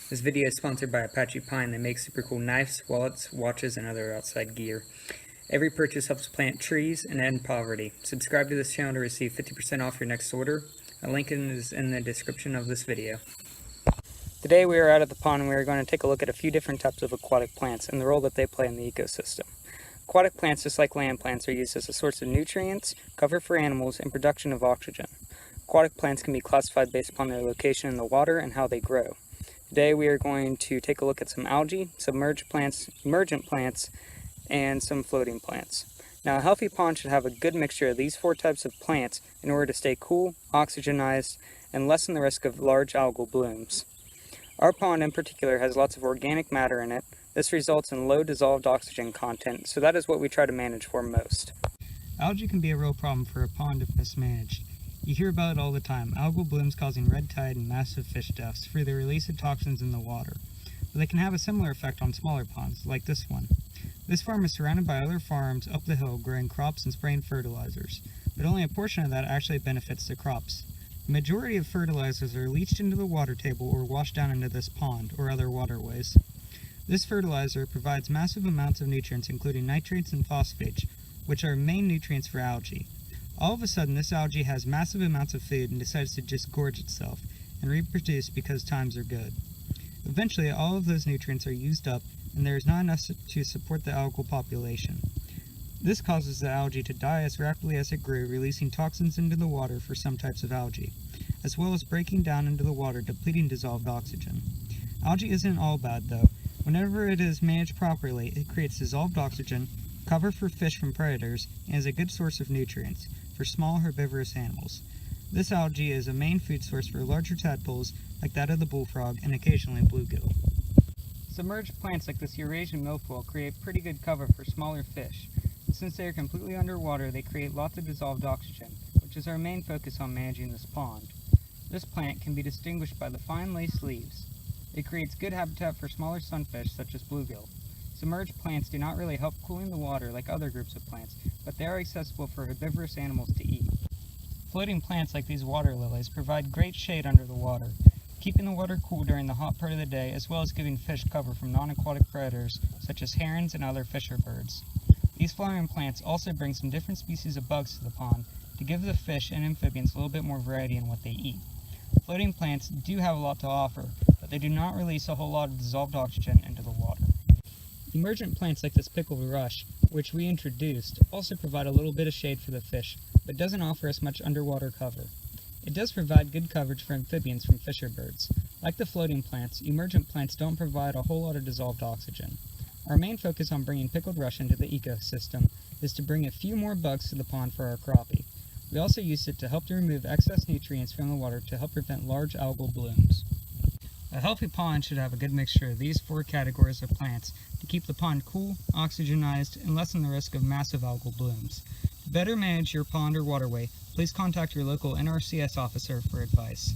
This video is sponsored by Apache Pine. They make super cool knives, wallets, watches, and other outside gear. Every purchase helps plant trees and end poverty. Subscribe to this channel to receive 50% off your next order. A link is in the description of this video. Today we are out at the pond and we are going to take a look at a few different types of aquatic plants and the role that they play in the ecosystem. Aquatic plants, just like land plants, are used as a source of nutrients, cover for animals, and production of oxygen. Aquatic plants can be classified based upon their location in the water and how they grow. Today we are going to take a look at some algae, submerged plants, emergent plants, and some floating plants. Now, a healthy pond should have a good mixture of these four types of plants in order to stay cool, oxygenized, and lessen the risk of large algal blooms. Our pond in particular has lots of organic matter in it. This results in low dissolved oxygen content, so that is what we try to manage for most. Algae can be a real problem for a pond if mismanaged. You hear about it all the time, algal blooms causing red tide and massive fish deaths through the release of toxins in the water. But they can have a similar effect on smaller ponds, like this one. This farm is surrounded by other farms up the hill growing crops and spraying fertilizers, but only a portion of that actually benefits the crops. The majority of fertilizers are leached into the water table or washed down into this pond or other waterways. This fertilizer provides massive amounts of nutrients including nitrates and phosphates, which are main nutrients for algae. All of a sudden, this algae has massive amounts of food and decides to just gorge itself and reproduce because times are good. Eventually, all of those nutrients are used up and there is not enough to support the algal population. This causes the algae to die as rapidly as it grew, releasing toxins into the water for some types of algae, as well as breaking down into the water, depleting dissolved oxygen. Algae isn't all bad though. Whenever it is managed properly, it creates dissolved oxygen, cover for fish from predators, and is a good source of nutrients for small herbivorous animals. This algae is a main food source for larger tadpoles like that of the bullfrog and occasionally bluegill. Submerged plants like this Eurasian milfoil create pretty good cover for smaller fish, and since they are completely underwater, they create lots of dissolved oxygen, which is our main focus on managing this pond. This plant can be distinguished by the fine lace leaves. It creates good habitat for smaller sunfish such as bluegill. Submerged plants do not really help cooling the water like other groups of plants, but they are accessible for herbivorous animals to eat. Floating plants like these water lilies provide great shade under the water, keeping the water cool during the hot part of the day as well as giving fish cover from non-aquatic predators such as herons and other fisher birds. These flowering plants also bring some different species of bugs to the pond to give the fish and amphibians a little bit more variety in what they eat. Floating plants do have a lot to offer, but they do not release a whole lot of dissolved oxygen into the water. Emergent plants like this pickled rush, which we introduced, also provide a little bit of shade for the fish, but doesn't offer us much underwater cover. It does provide good coverage for amphibians from fisher birds. Like the floating plants, emergent plants don't provide a whole lot of dissolved oxygen. Our main focus on bringing pickled rush into the ecosystem is to bring a few more bugs to the pond for our crappie. We also use it to help to remove excess nutrients from the water to help prevent large algal blooms. A healthy pond should have a good mixture of these four categories of plants to keep the pond cool, oxygenized, and lessen the risk of massive algal blooms. To better manage your pond or waterway, please contact your local NRCS officer for advice.